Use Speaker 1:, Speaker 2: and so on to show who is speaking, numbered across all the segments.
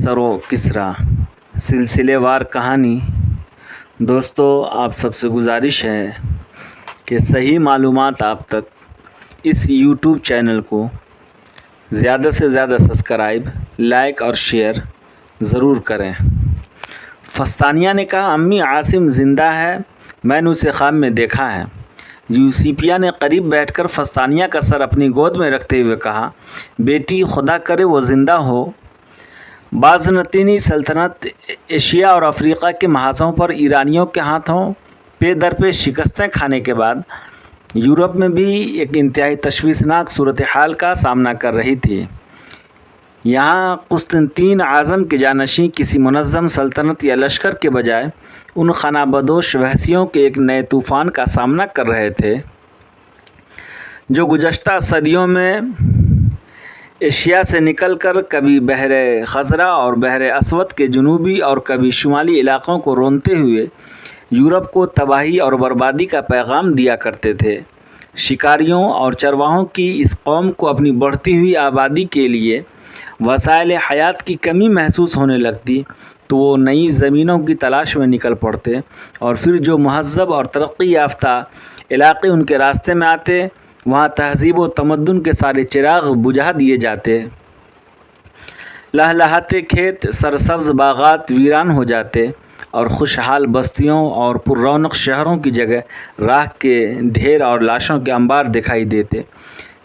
Speaker 1: قیصر و کسریٰ سلسلے وار کہانی۔ دوستو، آپ سب سے گزارش ہے کہ صحیح معلومات آپ تک اس یوٹیوب چینل کو زیادہ سے زیادہ سبسکرائب، لائک اور شیئر ضرور کریں۔ فستانیہ نے کہا، امی عاصم زندہ ہے، میں نے اسے خواب میں دیکھا ہے۔ یوسیپیہ نے قریب بیٹھ کر فستانیہ کا سر اپنی گود میں رکھتے ہوئے کہا، بیٹی خدا کرے وہ زندہ ہو۔ بازنطینی سلطنت ایشیا اور افریقہ کے محاذوں پر ایرانیوں کے ہاتھوں پے در پے شکستیں کھانے کے بعد یورپ میں بھی ایک انتہائی تشویشناک صورتحال کا سامنا کر رہی تھی۔ یہاں قسطنطین اعظم کے جانشین کسی منظم سلطنت یا لشکر کے بجائے ان خانہ بدوش وحشیوں کے ایک نئے طوفان کا سامنا کر رہے تھے جو گزشتہ صدیوں میں ایشیا سے نکل کر کبھی بحر خزرہ اور بحر اسود کے جنوبی اور کبھی شمالی علاقوں کو رونتے ہوئے یورپ کو تباہی اور بربادی کا پیغام دیا کرتے تھے۔ شکاریوں اور چرواہوں کی اس قوم کو اپنی بڑھتی ہوئی آبادی کے لیے وسائل حیات کی کمی محسوس ہونے لگتی تو وہ نئی زمینوں کی تلاش میں نکل پڑتے، اور پھر جو مہذب اور ترقی یافتہ علاقے ان کے راستے میں آتے وہاں تہذیب و تمدن کے سارے چراغ بجھا دیے جاتے، لہلہاتے کھیت، سرسبز باغات ویران ہو جاتے اور خوشحال بستیوں اور پر رونق شہروں کی جگہ راکھ کے ڈھیر اور لاشوں کے انبار دکھائی دیتے۔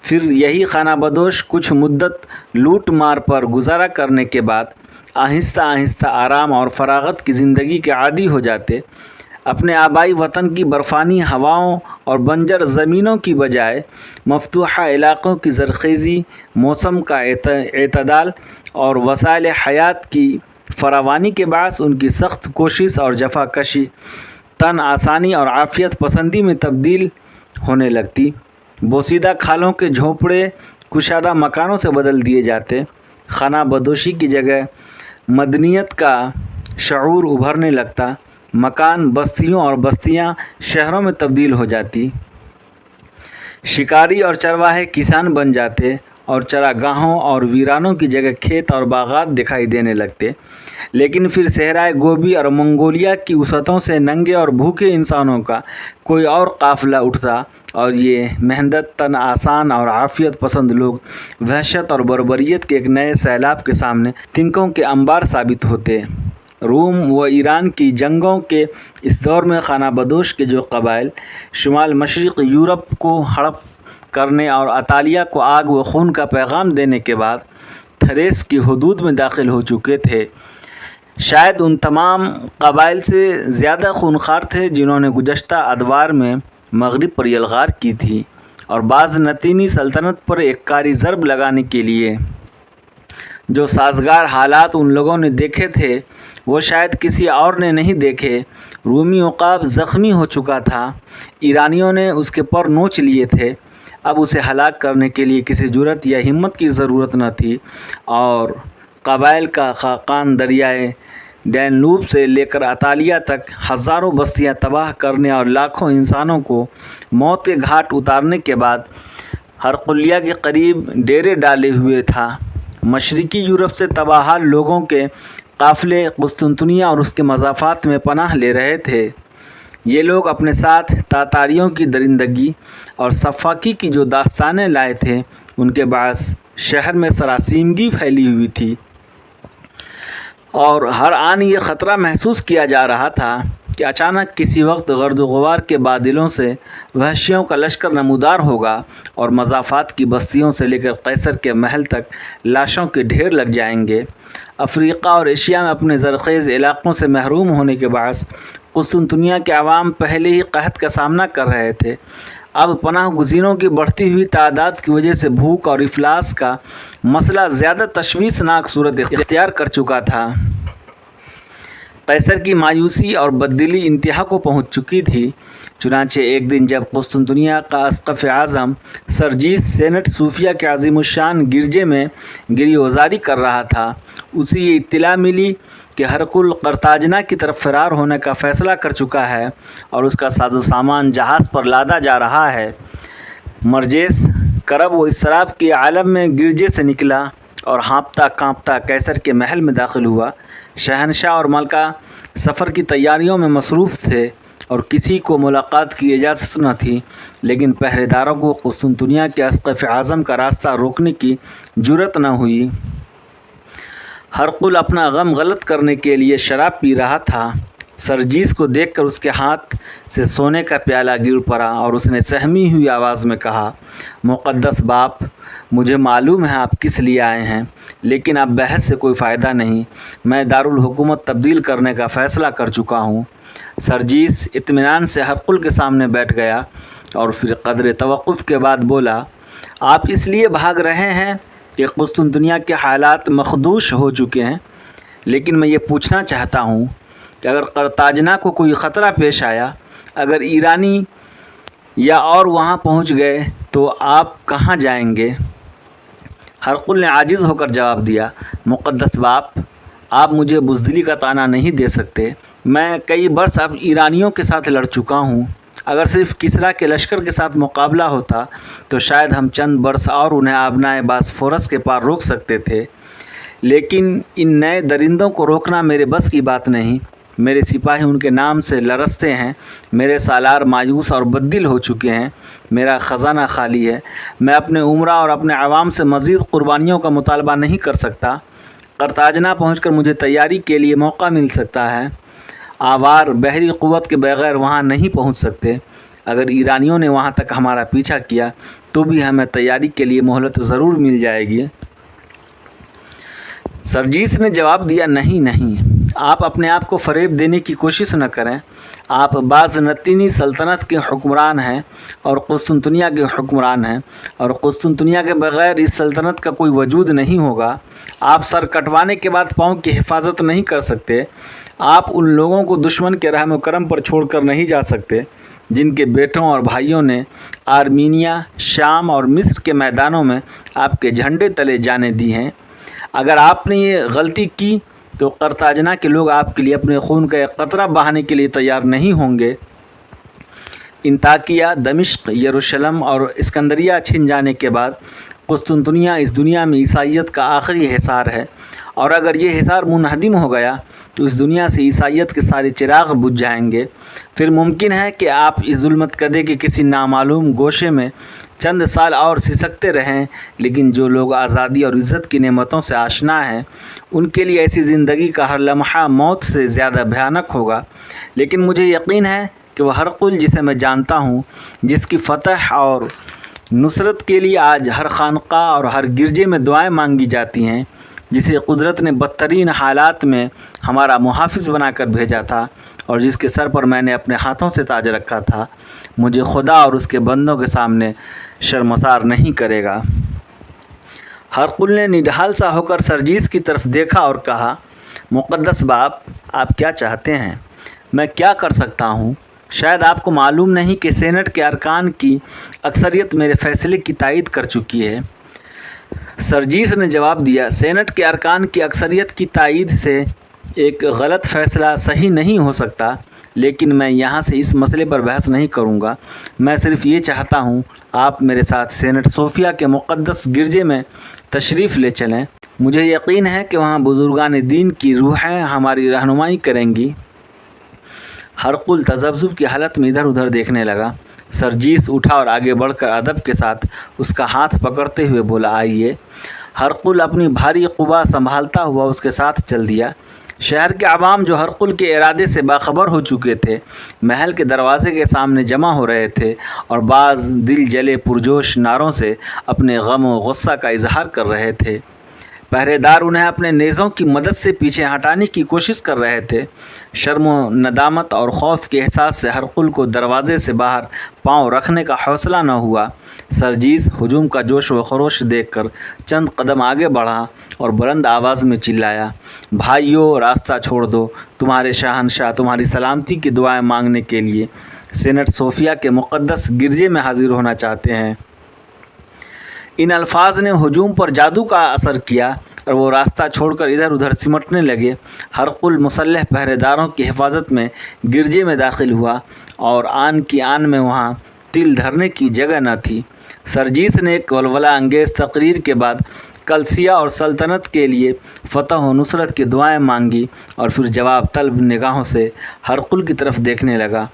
Speaker 1: پھر یہی خانہ بدوش کچھ مدت لوٹ مار پر گزارا کرنے کے بعد آہستہ آہستہ آرام اور فراغت کی زندگی کے عادی ہو جاتے، اپنے آبائی وطن کی برفانی ہواؤں اور بنجر زمینوں کی بجائے مفتوحہ علاقوں کی زرخیزی، موسم کا اعتدال اور وسائل حیات کی فراوانی کے باعث ان کی سخت کوشش اور جفا کشی تن آسانی اور عافیت پسندی میں تبدیل ہونے لگتی۔ بوسیدہ کھالوں کے جھونپڑے کشادہ مکانوں سے بدل دیے جاتے، خانہ بدوشی کی جگہ مدنیت کا شعور ابھرنے لگتا، مکان بستیوں اور بستیاں شہروں میں تبدیل ہو جاتی، شکاری اور چرواہے کسان بن جاتے اور چراگاہوں اور ویرانوں کی جگہ کھیت اور باغات دکھائی دینے لگتے۔ لیکن پھر صحرائے گوبی اور منگولیا کی وسعتوں سے ننگے اور بھوکے انسانوں کا کوئی اور قافلہ اٹھتا اور یہ محنت تن آسان اور عافیت پسند لوگ وحشت اور بربریت کے ایک نئے سیلاب کے سامنے تنکوں کے انبار ثابت ہوتے۔ روم و ایران کی جنگوں کے اس دور میں خانہ بدوش کے جو قبائل شمال مشرق یورپ کو ہڑپ کرنے اور اطالیہ کو آگ و خون کا پیغام دینے کے بعد تھریس کی حدود میں داخل ہو چکے تھے، شاید ان تمام قبائل سے زیادہ خونخوار تھے جنہوں نے گزشتہ ادوار میں مغرب پر یلغار کی تھی اور بازنطینی سلطنت پر ایک کاری ضرب لگانے کے لیے جو سازگار حالات ان لوگوں نے دیکھے تھے وہ شاید کسی اور نے نہیں دیکھے۔ رومی عقاب زخمی ہو چکا تھا، ایرانیوں نے اس کے پر نوچ لیے تھے، اب اسے ہلاک کرنے کے لیے کسی جرأت یا ہمت کی ضرورت نہ تھی، اور قبائل کا خاقان دریائے ڈینلوب سے لے کر اطالیہ تک ہزاروں بستیاں تباہ کرنے اور لاکھوں انسانوں کو موت کے گھاٹ اتارنے کے بعد ہرقلیہ کے قریب ڈیرے ڈالے ہوئے تھا۔ مشرقی یورپ سے تباہ حال لوگوں کے قافلے قسطنطنیہ اور اس کے مضافات میں پناہ لے رہے تھے۔ یہ لوگ اپنے ساتھ تاتاریوں کی درندگی اور سفاکی کی جو داستانیں لائے تھے ان کے باعث شہر میں سراسیمگی پھیلی ہوئی تھی، اور ہر آن یہ خطرہ محسوس کیا جا رہا تھا کہ اچانک کسی وقت گرد و غبار کے بادلوں سے وحشیوں کا لشکر نمودار ہوگا اور مضافات کی بستیوں سے لے کر قیصر کے محل تک لاشوں کے ڈھیر لگ جائیں گے۔ افریقہ اور ایشیا میں اپنے زرخیز علاقوں سے محروم ہونے کے باعث قسطنطنیہ کے عوام پہلے ہی قحط کا سامنا کر رہے تھے، اب پناہ گزینوں کی بڑھتی ہوئی تعداد کی وجہ سے بھوک اور افلاس کا مسئلہ زیادہ تشویشناک صورت اختیار کر چکا تھا۔ قیصر کی مایوسی اور بددلی انتہا کو پہنچ چکی تھی، چنانچہ ایک دن جب قسطنطنیہ کا اسقف اعظم سرجیس سینٹ صوفیہ کے عظیم الشان گرجے میں گری وزاری کر رہا تھا، اسے یہ اطلاع ملی کہ ہرقل قرطاجنہ کی طرف فرار ہونے کا فیصلہ کر چکا ہے اور اس کا ساز و سامان جہاز پر لادا جا رہا ہے۔ مرجیس کرب و اضطراب کے عالم میں گرجے سے نکلا اور ہانپتا کانپتا قیصر کے محل میں داخل ہوا۔ شہنشاہ اور ملکہ سفر کی تیاریوں میں مصروف تھے اور کسی کو ملاقات کی اجازت نہ تھی، لیکن پہرے داروں کو قسطنطنیہ کے اسقف اعظم کا راستہ روکنے کی جرأت نہ ہوئی۔ ہرقل اپنا غم غلط کرنے کے لیے شراب پی رہا تھا۔ سرجیس کو دیکھ کر اس کے ہاتھ سے سونے کا پیالہ گر پڑا اور اس نے سہمی ہوئی آواز میں کہا، مقدس باپ، مجھے معلوم ہے آپ کس لیے آئے ہیں، لیکن اب بحث سے کوئی فائدہ نہیں۔ میں دارالحکومت تبدیل کرنے کا فیصلہ کر چکا ہوں۔ سرجیس اطمینان سے ہرقل کے سامنے بیٹھ گیا اور پھر قدر توقف کے بعد بولا، آپ اس لیے بھاگ رہے ہیں کہ قسطنطنیہ کے حالات مخدوش ہو چکے ہیں، لیکن میں یہ پوچھنا چاہتا ہوں کہ اگر قرطاجنہ کو کوئی خطرہ پیش آیا، اگر ایرانی یا اور وہاں پہنچ گئے تو آپ کہاں جائیں گے؟ ہرقل نے عاجز ہو کر جواب دیا، مقدس باپ، آپ مجھے بزدلی کا طعنہ نہیں دے سکتے۔ میں کئی برس اب ایرانیوں کے ساتھ لڑ چکا ہوں۔ اگر صرف کسریٰ کے لشکر کے ساتھ مقابلہ ہوتا تو شاید ہم چند برس اور انہیں آبنائے باسفورس کے پار روک سکتے تھے، لیکن ان نئے درندوں کو روکنا میرے بس کی بات نہیں۔ میرے سپاہی ان کے نام سے لرزتے ہیں، میرے سالار مایوس اور بددل ہو چکے ہیں، میرا خزانہ خالی ہے۔ میں اپنے امراء اور اپنے عوام سے مزید قربانیوں کا مطالبہ نہیں کر سکتا۔ قرطاجنہ پہنچ کر مجھے تیاری کے لیے موقع مل سکتا ہے۔ آوار بحری قوت کے بغیر وہاں نہیں پہنچ سکتے۔ اگر ایرانیوں نے وہاں تک ہمارا پیچھا کیا تو بھی ہمیں تیاری کے لیے مہلت ضرور مل جائے گی۔ سرجیس نے جواب دیا، نہیں، آپ اپنے آپ کو فریب دینے کی کوشش نہ کریں۔ آپ بازنطینی سلطنت کے حکمران ہیں اور قسطنطنیہ کے حکمران ہیں، اور قسطنطنیہ کے بغیر اس سلطنت کا کوئی وجود نہیں ہوگا۔ آپ سر کٹوانے کے بعد پاؤں کی حفاظت نہیں کر سکتے۔ آپ ان لوگوں کو دشمن کے رحم و کرم پر چھوڑ کر نہیں جا سکتے جن کے بیٹوں اور بھائیوں نے آرمینیا، شام اور مصر کے میدانوں میں آپ کے جھنڈے تلے جانیں دی ہیں۔ اگر آپ نے یہ غلطی کی تو قرطاجنہ کے لوگ آپ کے لیے اپنے خون کا ایک قطرہ بہانے کے لیے تیار نہیں ہوں گے۔ انطاکیہ، دمشق، یروشلم اور اسکندریہ چھن جانے کے بعد قسطنطنیہ اس دنیا میں عیسائیت کا آخری حصار ہے، اور اگر یہ حصار منہدم ہو گیا تو اس دنیا سے عیسائیت کے سارے چراغ بجھ جائیں گے۔ پھر ممکن ہے کہ آپ اس ظلمت کدے کے کسی نامعلوم گوشے میں چند سال اور سسکتے رہیں، لیکن جو لوگ آزادی اور عزت کی نعمتوں سے آشنا ہیں ان کے لیے ایسی زندگی کا ہر لمحہ موت سے زیادہ بھیانک ہوگا۔ لیکن مجھے یقین ہے کہ وہ ہرقل جسے میں جانتا ہوں، جس کی فتح اور نصرت کے لیے آج ہر خانقاہ اور ہر گرجے میں دعائیں مانگی جاتی ہیں، جسے قدرت نے بدترین حالات میں ہمارا محافظ بنا کر بھیجا تھا اور جس کے سر پر میں نے اپنے ہاتھوں سے تاج رکھا تھا، مجھے خدا اور اس کے بندوں کے سامنے شرمسار نہیں کرے گا۔ ہرقل نے نڈھال سا ہو کر سرجیس کی طرف دیکھا اور کہا، مقدس باپ، آپ کیا چاہتے ہیں؟ میں کیا کر سکتا ہوں؟ شاید آپ کو معلوم نہیں کہ سینٹ کے ارکان کی اکثریت میرے فیصلے کی تائید کر چکی ہے۔ سرجیس نے جواب دیا، سینٹ کے ارکان کی اکثریت کی تائید سے ایک غلط فیصلہ صحیح نہیں ہو سکتا، لیکن میں یہاں سے اس مسئلے پر بحث نہیں کروں گا۔ میں صرف یہ چاہتا ہوں آپ میرے ساتھ سینٹ صوفیہ کے مقدس گرجے میں تشریف لے چلیں۔ مجھے یقین ہے کہ وہاں بزرگان دین کی روحیں ہماری رہنمائی کریں گی۔ ہرقل تذبذب کی حالت میں ادھر ادھر دیکھنے لگا۔ سرجیس اٹھا اور آگے بڑھ کر ادب کے ساتھ اس کا ہاتھ پکڑتے ہوئے بولا، آئیے۔ ہرقل اپنی بھاری قوا سنبھالتا ہوا اس کے ساتھ چل دیا۔ شہر کے عوام جو ہرقل کے ارادے سے باخبر ہو چکے تھے، محل کے دروازے کے سامنے جمع ہو رہے تھے اور بعض دل جلے پرجوش نعروں سے اپنے غم و غصہ کا اظہار کر رہے تھے۔ پہرے دار انہیں اپنے نیزوں کی مدد سے پیچھے ہٹانے کی کوشش کر رہے تھے۔ شرم و ندامت اور خوف کے احساس سے ہرقل کو دروازے سے باہر پاؤں رکھنے کا حوصلہ نہ ہوا۔ سرجیس ہجوم کا جوش و خروش دیکھ کر چند قدم آگے بڑھا اور بلند آواز میں چلایا، بھائیو، راستہ چھوڑ دو، تمہارے شہنشاہ تمہاری سلامتی کی دعائیں مانگنے کے لیے سینٹ صوفیہ کے مقدس گرجے میں حاضر ہونا چاہتے ہیں۔ ان الفاظ نے ہجوم پر جادو کا اثر کیا اور وہ راستہ چھوڑ کر ادھر ادھر سمٹنے لگے۔ ہرقل مسلح پہرے داروں کی حفاظت میں گرجے میں داخل ہوا اور آن کی آن میں وہاں تل دھرنے کی جگہ نہ تھی۔ سرجیس نے ایک ولولہ انگیز تقریر کے بعد کلسیہ اور سلطنت کے لیے فتح و نصرت کی دعائیں مانگی اور پھر جواب طلب نگاہوں سے ہرقل کی طرف دیکھنے لگا۔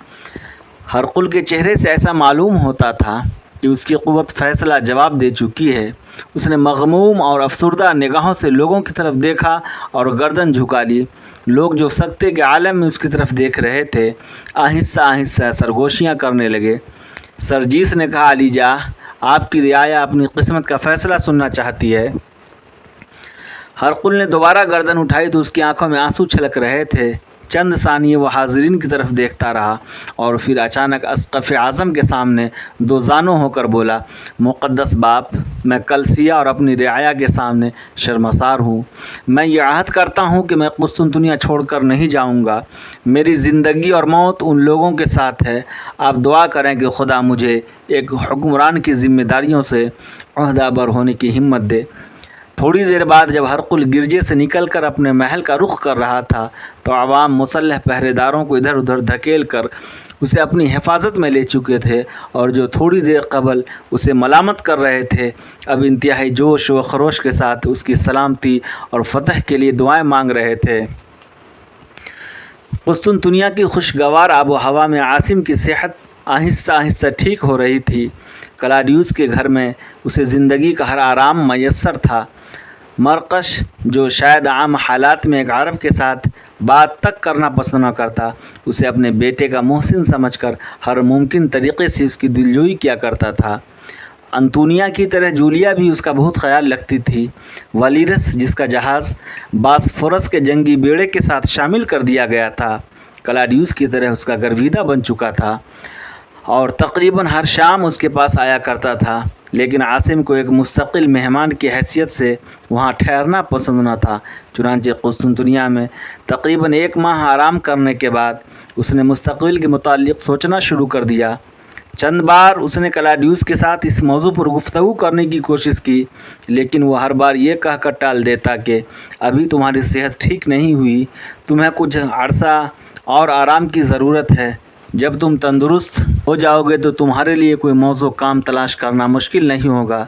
Speaker 1: ہرقل کے چہرے سے ایسا معلوم ہوتا تھا کہ اس کی قوت فیصلہ جواب دے چکی ہے۔ اس نے مغموم اور افسردہ نگاہوں سے لوگوں کی طرف دیکھا اور گردن جھکا لی۔ لوگ جو سکتے کے عالم میں اس کی طرف دیکھ رہے تھے آہستہ آہستہ سرگوشیاں کرنے لگے۔ سرجیس نے کہا، علی جاہ، آپ کی رعایا اپنی قسمت کا فیصلہ سننا چاہتی ہے۔ ہرقل نے دوبارہ گردن اٹھائی تو اس کی آنکھوں میں آنسو چھلک رہے تھے۔ چند ثانیے وہ حاضرین کی طرف دیکھتا رہا اور پھر اچانک اسقف اعظم کے سامنے دو زانوں ہو کر بولا، مقدس باپ، میں کلسیہ اور اپنی رعایا کے سامنے شرمسار ہوں۔ میں یہ عہد کرتا ہوں کہ میں قسطنطنیہ چھوڑ کر نہیں جاؤں گا۔ میری زندگی اور موت ان لوگوں کے ساتھ ہے۔ آپ دعا کریں کہ خدا مجھے ایک حکمران کی ذمہ داریوں سے عہدہ بر ہونے کی ہمت دے۔ تھوڑی دیر بعد جب ہرقل گرجے سے نکل کر اپنے محل کا رخ کر رہا تھا تو عوام مسلح پہرے داروں کو ادھر ادھر دھکیل کر اسے اپنی حفاظت میں لے چکے تھے، اور جو تھوڑی دیر قبل اسے ملامت کر رہے تھے اب انتہائی جوش و خروش کے ساتھ اس کی سلامتی اور فتح کے لیے دعائیں مانگ رہے تھے۔ قسطنطنیہ کی خوشگوار آب و ہوا میں عاصم کی صحت آہستہ آہستہ ٹھیک ہو رہی تھی۔ کلاڈیوس کے گھر میں اسے زندگی کا ہر آرام میسر تھا۔ مرقش، جو شاید عام حالات میں ایک عرب کے ساتھ بات تک کرنا پسند نہ کرتا، اسے اپنے بیٹے کا محسن سمجھ کر ہر ممکن طریقے سے اس کی دلجوئی کیا کرتا تھا۔ انطونیا کی طرح جولیا بھی اس کا بہت خیال رکھتی تھی۔ ولیرس، جس کا جہاز باسفورس کے جنگی بیڑے کے ساتھ شامل کر دیا گیا تھا، کلاڈیوس کی طرح اس کا گرویدہ بن چکا تھا اور تقریباً ہر شام اس کے پاس آیا کرتا تھا، لیکن عاصم کو ایک مستقل مہمان کی حیثیت سے وہاں ٹھہرنا پسند نہ تھا۔ چنانچہ قسطنطنیہ میں تقریباً 1 ماہ آرام کرنے کے بعد اس نے مستقبل کے متعلق سوچنا شروع کر دیا۔ چند بار اس نے کلاڈیوس کے ساتھ اس موضوع پر گفتگو کرنے کی کوشش کی، لیکن وہ ہر بار یہ کہہ کر ٹال دیتا کہ ابھی تمہاری صحت ٹھیک نہیں ہوئی، تمہیں کچھ عرصہ اور آرام کی ضرورت ہے۔ جب تم تندرست ہو جاؤ گے تو تمہارے لیے کوئی موضوع کام تلاش کرنا مشکل نہیں ہوگا۔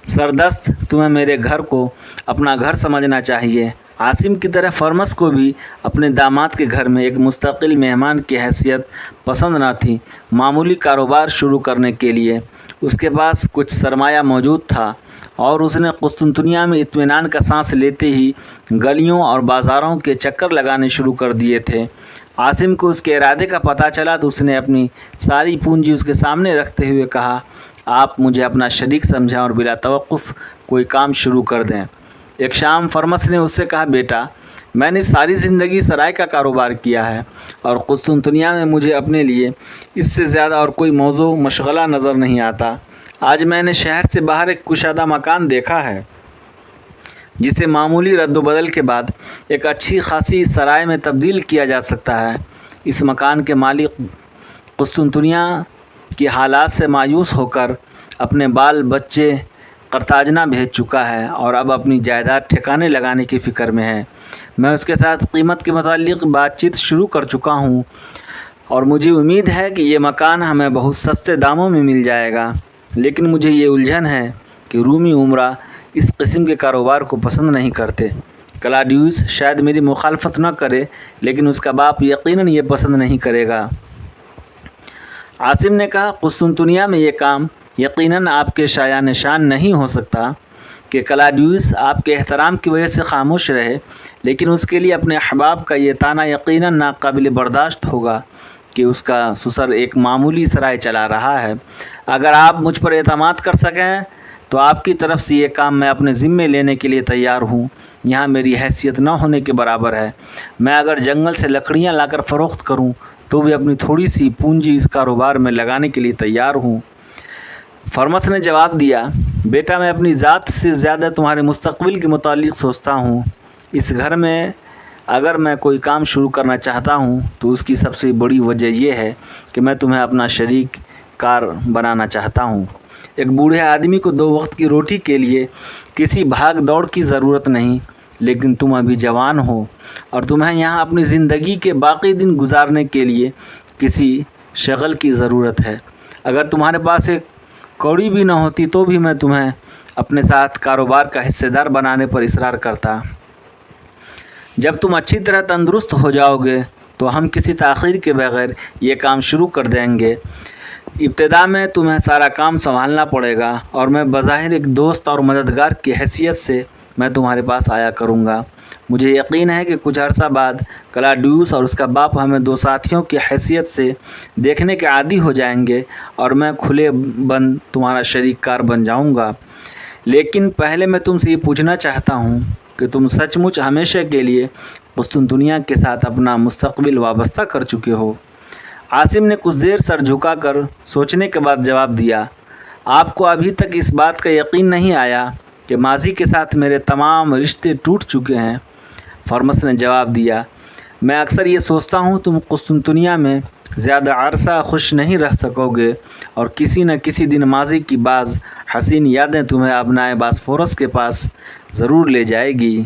Speaker 1: سردست، تمہیں میرے گھر کو اپنا گھر سمجھنا چاہیے۔ عاصم کی طرح فرمس کو بھی اپنے داماد کے گھر میں ایک مستقل مہمان کی حیثیت پسند نہ تھی۔ معمولی کاروبار شروع کرنے کے لیے اس کے پاس کچھ سرمایہ موجود تھا اور اس نے قسطنطنیہ میں اطمینان کا سانس لیتے ہی گلیوں اور بازاروں کے چکر لگانے شروع کر دیے تھے۔ عاصم کو اس کے ارادے کا پتہ چلا تو اس نے اپنی ساری پونجی اس کے سامنے رکھتے ہوئے کہا، آپ مجھے اپنا شریک سمجھیں اور بلا توقف کوئی کام شروع کر دیں۔ ایک شام فرمس نے اس سے کہا، بیٹا، میں نے ساری زندگی سرائے کا کاروبار کیا ہے اور قسطنطنیہ میں مجھے اپنے لیے اس سے زیادہ اور کوئی موضوع مشغلہ نظر نہیں آتا۔ آج میں نے شہر سے باہر ایک کشادہ مکان دیکھا ہے جسے معمولی رد و بدل کے بعد ایک اچھی خاصی سرائے میں تبدیل کیا جا سکتا ہے۔ اس مکان کے مالک قسطنطنیہ کی حالات سے مایوس ہو کر اپنے بال بچے قرطاجنہ بھیج چکا ہے اور اب اپنی جائیداد ٹھکانے لگانے کی فکر میں ہے۔ میں اس کے ساتھ قیمت کے متعلق بات چیت شروع کر چکا ہوں اور مجھے امید ہے کہ یہ مکان ہمیں بہت سستے داموں میں مل جائے گا، لیکن مجھے یہ الجھن ہے کہ رومی امراء اس قسم کے کاروبار کو پسند نہیں کرتے۔ کلاڈیوس شاید میری مخالفت نہ کرے، لیکن اس کا باپ یقیناً یہ پسند نہیں کرے گا۔ عاصم نے کہا، قسطنطنیہ میں یہ کام یقیناً آپ کے شایان شان نہیں ہو سکتا کہ کلاڈیوس آپ کے احترام کی وجہ سے خاموش رہے، لیکن اس کے لیے اپنے احباب کا یہ طعنہ یقیناً ناقابل برداشت ہوگا کہ اس کا سسر ایک معمولی سرائے چلا رہا ہے۔ اگر آپ مجھ پر اعتماد کر سکیں تو آپ کی طرف سے یہ کام میں اپنے ذمے لینے کے لیے تیار ہوں۔ یہاں میری حیثیت نہ ہونے کے برابر ہے۔ میں اگر جنگل سے لکڑیاں لا کر فروخت کروں تو بھی اپنی تھوڑی سی پونجی اس کاروبار میں لگانے کے لیے تیار ہوں۔ فرمس نے جواب دیا، بیٹا، میں اپنی ذات سے زیادہ تمہارے مستقبل کے متعلق سوچتا ہوں۔ اس گھر میں اگر میں کوئی کام شروع کرنا چاہتا ہوں تو اس کی سب سے بڑی وجہ یہ ہے کہ میں تمہیں اپنا شریک کار بنانا چاہتا ہوں۔ ایک بوڑھے آدمی کو 2 وقت کی روٹی کے لیے کسی بھاگ دوڑ کی ضرورت نہیں، لیکن تم ابھی جوان ہو اور تمہیں یہاں اپنی زندگی کے باقی دن گزارنے کے لیے کسی شغل کی ضرورت ہے۔ اگر تمہارے پاس ایک کوڑی بھی نہ ہوتی تو بھی میں تمہیں اپنے ساتھ کاروبار کا حصہ دار بنانے پر اصرار کرتا۔ جب تم اچھی طرح تندرست ہو جاؤ گے تو ہم کسی تاخیر کے بغیر یہ کام شروع کر دیں گے۔ ابتدا میں تمہیں سارا کام سنبھالنا پڑے گا اور میں بظاہر ایک دوست اور مددگار کی حیثیت سے میں تمہارے پاس آیا کروں گا۔ مجھے یقین ہے کہ کچھ عرصہ بعد کلاڈیوس اور اس کا باپ ہمیں دو ساتھیوں کی حیثیت سے دیکھنے کے عادی ہو جائیں گے اور میں کھلے بند تمہارا شریک کار بن جاؤں گا۔ لیکن پہلے میں تم سے یہ پوچھنا چاہتا ہوں کہ تم سچ مچ ہمیشہ کے لیے قسطنطنیہ کے ساتھ اپنا مستقبل وابستہ کر چکے ہو؟ عاصم نے کچھ دیر سر جھکا کر سوچنے کے بعد جواب دیا، آپ کو ابھی تک اس بات کا یقین نہیں آیا کہ ماضی کے ساتھ میرے تمام رشتے ٹوٹ چکے ہیں؟ فرمس نے جواب دیا، میں اکثر یہ سوچتا ہوں تم قسطنطنیہ میں زیادہ عرصہ خوش نہیں رہ سکو گے اور کسی نہ کسی دن ماضی کی بعض حسین یادیں تمہیں ابنائے باسفورس کے پاس ضرور لے جائے گی۔